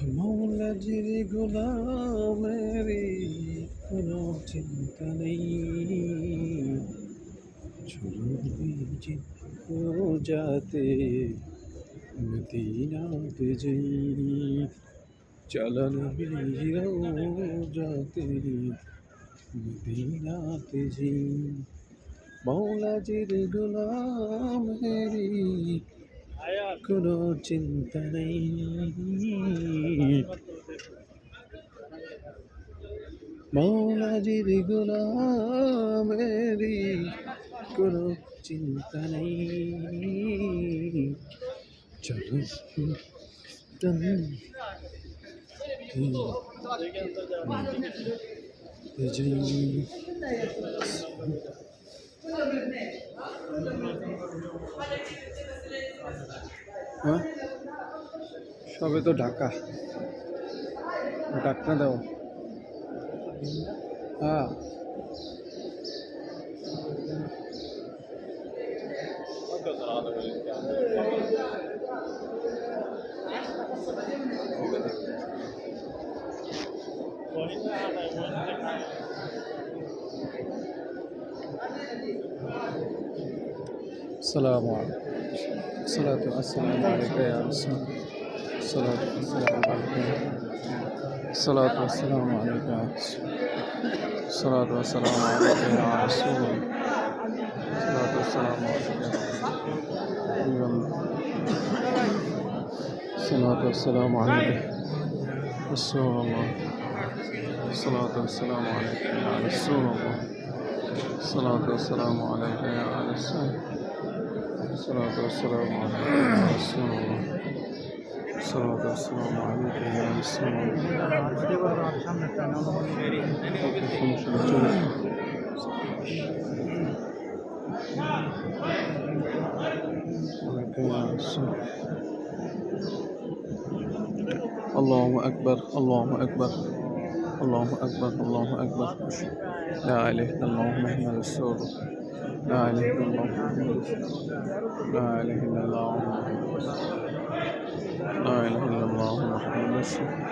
মৌলাজির গোলামেরি কোনো চিন্তা নেই, চলুন বীজি যাতে মদিনাতে যাই, চলন বীরাও যাতে মদিনাতে যাই। মৌলাজির গোলামেরি কোনো চিন্তা নেই, মৌলাজির গোলামেরি কোনো চিন্তা নেই, চলো হ্যাঁ সবে তো ঢাকা ডাক্তার দাও। হ্যাঁ السلام عليكم. الصلاة والسلام عليك يا رسول الله. الصلاة والسلام عليك. الصلاة والسلام عليك يا رسول الله. الصلاة والسلام عليك يا رسول الله. الصلاة والسلام عليك يا رسول الله. الصلاة والسلام عليك رسول الله. الصلاة والسلام عليك يا رسول الله. الصلاة والسلام عليك يا رسول الله. الصلاة والسلام عليك يا رسول الله. الصلاة والسلام عليك يا رسول الله. اللهم أكبر اللهم أكبر اللهم أكبر اللهم أكبر. لا إله إلا الله محمد رسول الله. لا إله إلا الله محمد رسول الله. لا إله إلا الله لا إله إلا الله محمد رسول الله.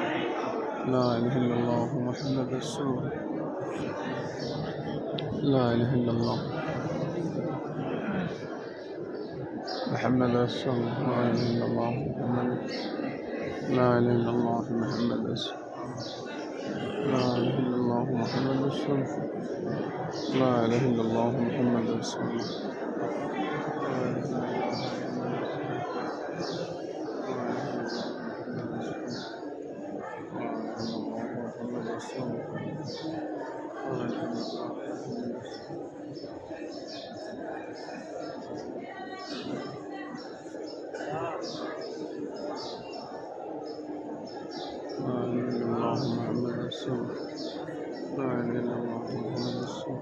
لا إله إلا الله محمد رسول الله. لا إله إلا الله محمد رسول الله. لا إله إلا الله محمد. لا إله إلا الله محمد رسول الله. لا إله إلا الله محمد رسول الله. لا إله إلا الله محمد رسول الله. لا إله إلا الله محمد رسول الله. لا إله إلا الله محمد رسول الله.